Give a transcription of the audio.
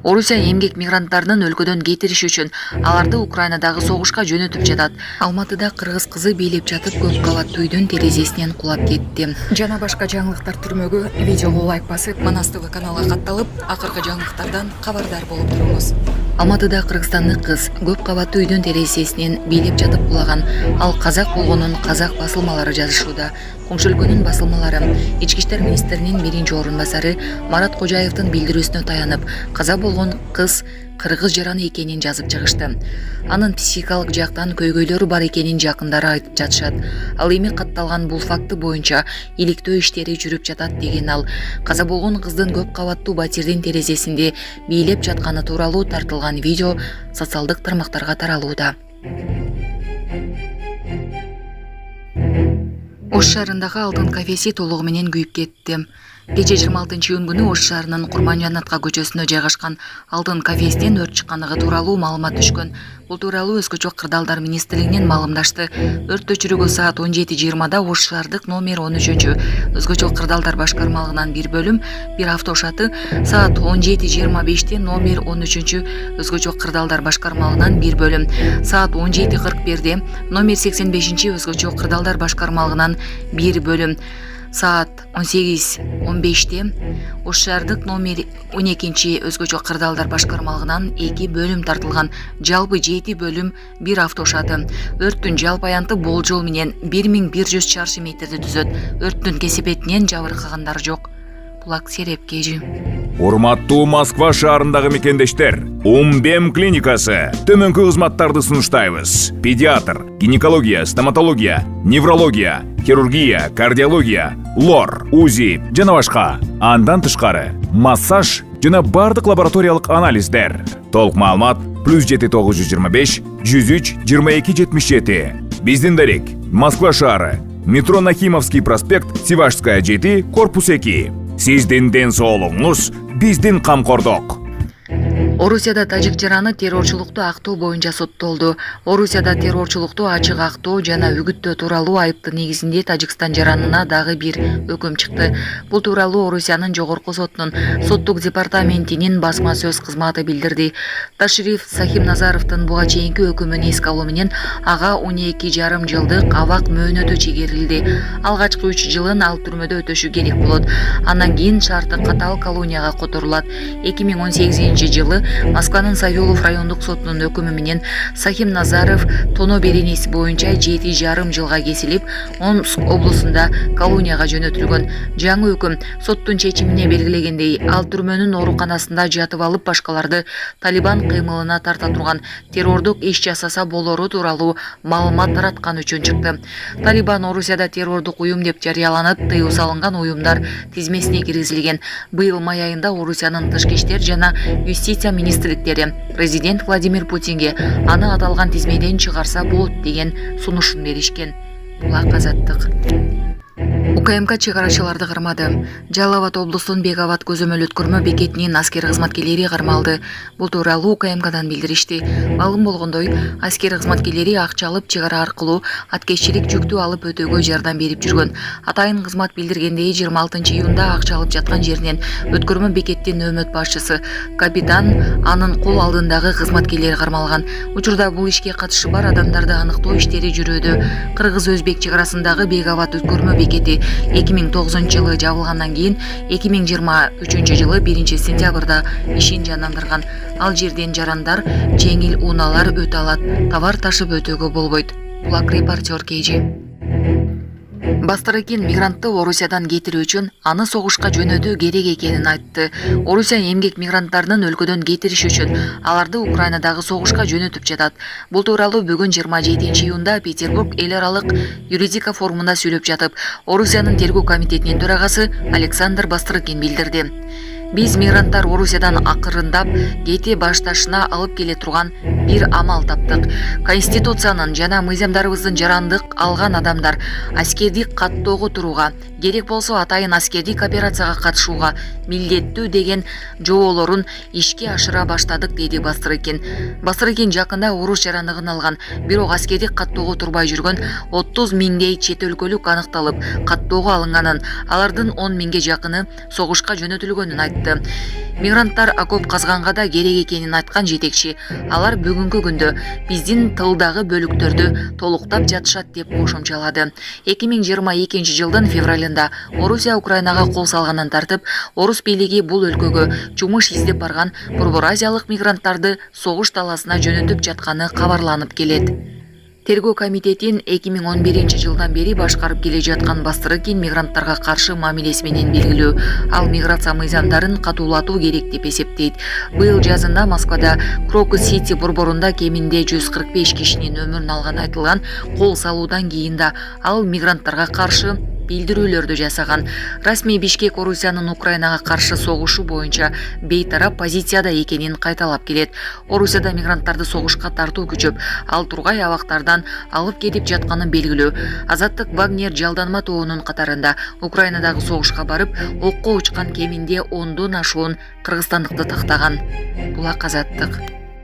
Орусия эмгек мигранттарынын өлкөдөн кетириш үчүн аларды Украинадагы согушка жөнөтүп жатат. Алматыда кыргыз кызы бийлеп жатып көп кабаттуу үйдүн терезесинен кулап кетти. Жана башка жаңылыктар түрмөгү видеого лайк басып, Манас ТВ каналга катталып, акыркы жаңылыктардан кабардар болуп туруңуз. Алматыда кыргызстандык кыз көп кабаттуу үйдүн терезесинен бийлеп жатып кулаган. Ал казак болгонун казак басылмалары жазышууда. Коңшу өлкөнүн басылмалары Ички иштер министринин биринчи орун басары Марат Кожаевдин билдирүүсүнө таянып, каза болгон кыз кыргыз жараны экенин жазып чыгышты. Анын психикалык жактан көйгөйлөрү бар экенин жакындары айтып жатышат. Ал эми катталган бул факты боюнча иликтөө иштери жүрүп жатат деген ал. Каза болгон кыздын көп кабаттуу батирдин терезесинде бийлеп жатканы тууралуу тартылган видео социалдык тармактарга таралууда. Ош шаарындагы Алтын кафеси толугу менен күйүп кетти. Кече 26-июнь күнү Ош шаарынын Курман-Жаннатка көчөсүнө жайгашкан Алтын кафесинен өрт чыккандыгы тууралуу маалымат түшкөн. Бул тууралуу Өзгөчө кырдаалдар министрлигинен маалымдашты. Өрт өчүрүүгө саат 17:20 Ош шаардык номер 13 Өзгөчө кырдаалдар башкармалыгынан бир бөлүм, бир автошаты, саат 17:25 номер 13 Өзгөчө кырдаалдар башкармалыгынан бир бөлүм, саат 17:41 номер 85 Өзгөчө кырдаалдар башкармалыгынан бир бөлүм, саат 18:15 Ош шаардык номер 12 Өзгөчө кырдаалдар башкармалыгынан 2 бөлүм тартылган, жалпы 7 бөлүм, бир автошаты. Өрттүн жалпы аянты болжол менен 1100 чарчы метрди түзөт. Өрттүн кесепетинен жабыркагандар жок. Булак Серепкежи. Урматтуу Москва шаарындагы мекендештер, Умбем клиникасы төмөнкү кызматтарды сунуштайбыз. Педиатр, гинекология, стоматология, неврология, хирургия, кардиология, лор, УЗИ жана башка. Андан тышкары массаж жана бардык лабораториялык анализдер. Толук маалымат +7 925 103 22 77. Биздин дарек Москва шаары, метро Нахимовский проспект, Сивашская 7, корпус 2. Сиздин ден соолугуңуз биздин камкордук. Орусияда тажик жараны террорчулукту актоо боюнча соттолду. Орусияда террорчулукту ачык актоо жана үгүттөө тууралуу айыптын негизинде Тажикстан жаранына дагы бир өкүм чыкты. Бул тууралуу Орусиянын жогорку сотунун соттук департаментинин басма сөз кызматы билдирди. Ташриф Сахимназаровдун буга чейинки өкүмүн эске алуу менен ага 12,5 жылдык абак мөөнөтү чегерилди. Алгачкы 3 жылын ал түрмөдө өтөшү керек болот. Андан кийин шарты катаал колонияга которулат. 2018-жылы Москванын Савелов райондук сотунун өкүмү менен Сахимназаров тоно беренеси боюнча 7,5 жылга кесилип, Омск облусунда колонияга жөнөтүлгөн. Жаңы өкүм соттун чечимине белгилегендей, ал түрмөнүн ооруканасында жатып алып башкаларды Талибан кыймылына тарта турган террордук иш жасаса болору тууралуу маалымат тараткан үчүн чыкты. Талибан Орусияда террордук уюм деп жарыяланып, тыюу салынган уюмдар тизмесине киргизилген. Быйыл май айында Орусиянын тышкы иштер жана юстиция министрликтери президент Владимир Путинге аны аталган тизмеден чыгарса болот деген сунушун беришкен. Булак Азаттык. УКМК чыгарачыларды кармады. Жалал Абад облусунун Бек-Абад көзөмөл өткөрмө бекетинин аскер кызматкерлери кармалды. Бул тууралуу УКМКдан билдиришти. Маалым болгондой, аскер кызматкерлери акча алып чыгара аркылуу аткезчилик жүктү алып өтөөгө жардам берип жүргөн. Атайын кызмат билдиргендей, 26-июнда акча алып жаткан жеринен өткөрмө бекеттин нөөмөт башчысы капитан анын кол алдындагы кызматкерлери кармалган. Учурда бул ишке катышы бар адамдарды аныктоо иштери жүрүүдө. Кыргыз-Өзбек чек арасындагы Бек-Абад өткөрмө бекети 2009-жылы жабылгандан кийин 2023-жылы 1-сентябрда ишин жандандырган. Ал жерден жарандар жеңил унаалар өтө алат, товар ташып өтөөгө болбойт. Булак репортер Кейжи. Бастырыкин мигрантты Орусиядан кетирүү үчүн аны согушка жөнөтүү керек экенин айтты. Орусия эмгек мигранттарынын өлкөдөн кетириш үчүн аларды Украинадагы согушка жөнөтүп жатат. Бул тууралуу бүгүн 27-июнда Петербург эл аралык юридика форумунда сүйлөп жатып, Орусиянын тергөө комитетинин төрагасы Александр Бастырыкин билдирди. Биз мигранттар Орусиядан акырындап кете башташына алып келе турган бир амал таптык. Конституциянын жана мыйзамдарыбыздын жарандык алган адамдар аскердик каттоого турууга, керек болсо атайын аскердик операцияга катышууга милдеттүү деген жоболорун ишке ашыра баштадык, деди Бастырыкин. Бастырыкин жакында оруш жарандыгын алган, бирок аскердик каттоого турбай жүргөн 30 миңдей чет өлкөлүк аныкталып, каттоого алынганын, алардын 10 миңге жакыны согушка жөнөтүлгөнүн айтты. айтты. Мигранттар окоп казганга да керек экенин айткан жетекчи, алар бүгүнкү күндө биздин тылдагы бөлүктөрдү толуктап жатышат деп кошумчалады. 2022 жылдын февралында Орусия Украинага кол салгандан тартып, орус бийлиги бул өлкөгө жумуш издеп барган Борбор Азиялык мигранттарды согуш таласына жөнөтүп жатканы кабарланып келет. Тергөө комитетин 2011 жылдан бери башкарып келе жаткан Бастырыкин мигранттарга каршы мамилеси менен белгилүү. Ал миграция мыйзамдарын катуулатуу керек деп эсептейт. Быйыл жазында Москвада Крокус-Сити борборунда кеминде 145 кишинин өмүрүн алган айтылган кол салуудан кийин да ал мигранттарга каршы билдирүүлөрдү жасаган. Расмий Бишкек Орусиянын Украинага каршы согушу боюнча бейтарап позицияда экенин кайталап келет. Орусияда мигранттарды согушка тартуу күчөп, ал тургай абактардан алып кетип жатканы белгилүү. Азаттык Вагнер жалданма тоонун катарында Украинадагы согушка барып, окко учкан кеминде 10дон ашуун кыргызстандыкты тактаган. Булак Азаттык.